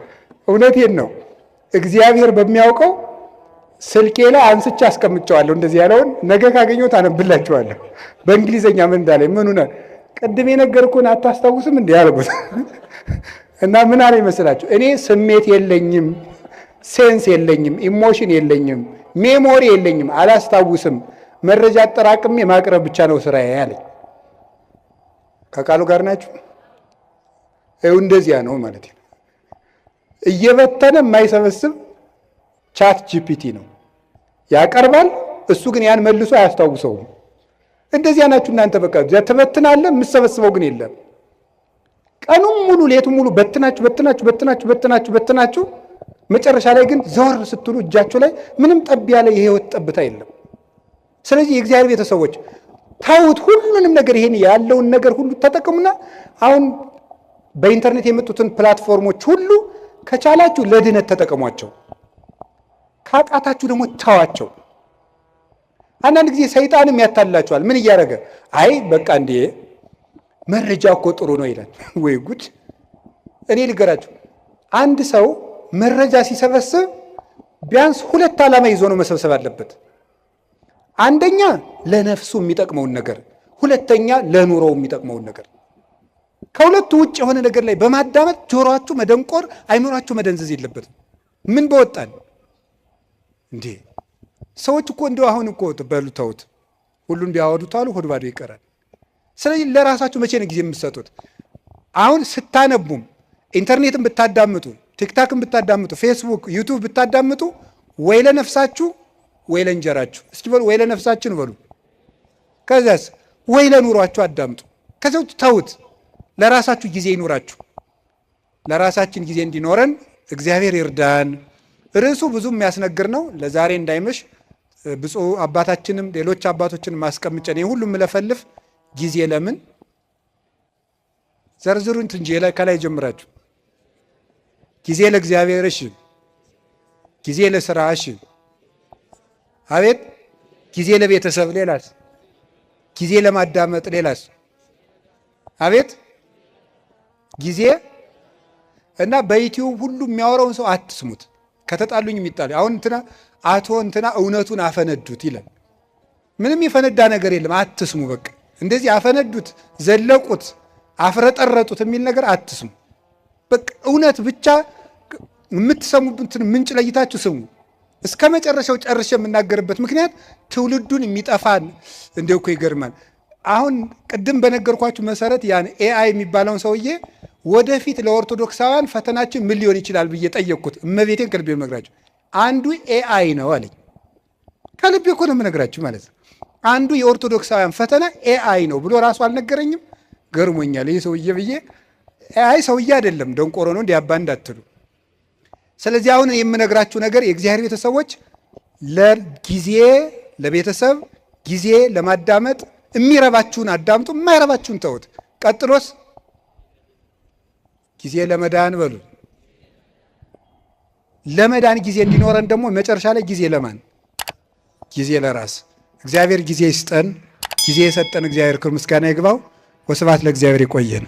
እውነቴን ነው። እግዚአብሔር በሚያውቀው ስልኬ ላይ አንስቼ አስቀምጨዋለሁ። እንደዚህ ያለውን ነገ ካገኘሁት አነብላችኋለሁ። በእንግሊዘኛ ምን እንዳለኝ ምኑን ቅድም የነገርኩህን አታስታውስም እንዲህ አልኩት። እና ምን አለ ይመስላችሁ? እኔ ስሜት የለኝም፣ ሴንስ የለኝም፣ ኢሞሽን የለኝም፣ ሜሞሪ የለኝም፣ አላስታውስም። መረጃ አጠራቅሜ ማቅረብ ብቻ ነው ስራዬ ያለኝ። ከቃሉ ጋር ናችሁ? ይኸው እንደዚያ ነው ማለት ነው። እየበተነ የማይሰበስብ ቻት ጂፒቲ ነው ያቀርባል። እሱ ግን ያን መልሶ አያስታውሰውም። እንደዚያ ናችሁ እናንተ። በቃ ትበትናለህ፣ የምትሰበስበው ግን የለም። ቀኑን ሙሉ ሌቱን ሙሉ በትናችሁ መጨረሻ ላይ ግን ዘወር ስትሉ እጃችሁ ላይ ምንም ጠብ ያለ የህይወት ጠብታ የለም። ስለዚህ የእግዚአብሔር ቤተሰቦች ታውት ሁሉንም ነገር ይሄን ያለውን ነገር ሁሉ ተጠቀሙና አሁን በኢንተርኔት የመጡትን ፕላትፎርሞች ሁሉ ከቻላችሁ ለድነት ተጠቀሟቸው፣ ካቃታችሁ ደግሞ ተዋቸው። አንዳንድ ጊዜ ሰይጣንም ያታልላችኋል። ምን እያደረገ አይ በቃ እንዴ መረጃ እኮ ጥሩ ነው ይላል። ወይ ጉድ! እኔ ልገራችሁ፣ አንድ ሰው መረጃ ሲሰበስብ ቢያንስ ሁለት ዓላማ ይዞ ነው መሰብሰብ አለበት። አንደኛ ለነፍሱ የሚጠቅመውን ነገር፣ ሁለተኛ ለኑሮው የሚጠቅመውን ነገር። ከሁለቱ ውጭ የሆነ ነገር ላይ በማዳመጥ ጆሮአችሁ መደንቆር፣ አይምሯችሁ መደንዘዝ የለበትም። ምን በወጣን እንዴ! ሰዎች እኮ እንደው አሁን እኮ በሉ ተውት፣ ሁሉን ቢያወዱት አሉ ሆድ ባዶ ይቀራል። ስለዚህ ለራሳችሁ መቼ ነው ጊዜ የምትሰጡት? አሁን ስታነቡም ኢንተርኔትን ብታዳምጡ፣ ቲክታክን ብታዳምጡ፣ ፌስቡክ፣ ዩቱብ ብታዳምጡ ወይ ለነፍሳችሁ ወይ ለእንጀራችሁ። እስኪ በሉ ወይ ለነፍሳችን በሉ። ከዚያስ ወይ ለኑሯችሁ አዳምጡ። ከዚያ ውጭ ተውት። ለራሳችሁ ጊዜ ይኑራችሁ። ለራሳችን ጊዜ እንዲኖረን እግዚአብሔር ይርዳን። ርዕሱ ብዙ የሚያስነግር ነው። ለዛሬ እንዳይመሽ ብፁዕ አባታችንም ሌሎች አባቶችን ማስቀምጨን ይህ ሁሉ የምለፈልፍ ጊዜ ለምን ዘርዝሩን እንጂ ከላይ ጀምራችሁ ጊዜ ለእግዚአብሔር፣ እሺ፣ ጊዜ ለስራ፣ እሺ፣ አቤት፣ ጊዜ ለቤተሰብ፣ ሌላስ? ጊዜ ለማዳመጥ፣ ሌላስ? አቤት፣ ጊዜ እና በዩቲዩብ ሁሉ የሚያወራውን ሰው አትስሙት። ከተጣሉኝ የሚጣሉ አሁን እንትና አቶ እንትና እውነቱን አፈነዱት ይላል። ምንም የፈነዳ ነገር የለም። አትስሙ። በቃ እንደዚህ አፈነዱት፣ ዘለቁት፣ አፍረጠረጡት የሚል ነገር አትስሙ። በቃ እውነት ብቻ የምትሰሙበትን ምንጭ ለይታችሁ ስሙ። እስከ መጨረሻው ጨርሼ የምናገርበት ምክንያት ትውልዱን የሚጠፋን እንደው እኮ ይገርማል። አሁን ቅድም በነገርኳችሁ መሰረት ያን ኤአይ የሚባለውን ሰውዬ ወደፊት ለኦርቶዶክሳውያን ፈተናችን ምን ሊሆን ይችላል ብዬ ጠየቅኩት። እመቤቴን ከልቤ የምነግራችሁ አንዱ ኤአይ ነው አለኝ። ከልቤ እኮ ነው የምነግራችሁ ማለት ነው። አንዱ የኦርቶዶክሳውያን ፈተና ኤአይ ነው ብሎ ራሱ አልነገረኝም። ገርሞኛል ይህ ሰውዬ ብዬ። ኤአይ ሰውዬ አይደለም፣ ደንቆሮ ነው እንዲያባ እንዳትሉ። ስለዚህ አሁን የምነግራችሁ ነገር የእግዚአብሔር ቤተሰቦች ለጊዜ ለቤተሰብ ጊዜ ለማዳመጥ የሚረባችሁን አዳምጡ፣ የማይረባችሁን ተውት። ቀጥሎስ ጊዜ ለመዳን በሉ። ለመዳን ጊዜ እንዲኖረን ደግሞ መጨረሻ ላይ ጊዜ ለማን? ጊዜ ለራስ። እግዚአብሔር ጊዜ ይስጠን። ጊዜ የሰጠን እግዚአብሔር ክብር ምስጋና ይግባው። ወስብሐት ለእግዚአብሔር። ይቆየን።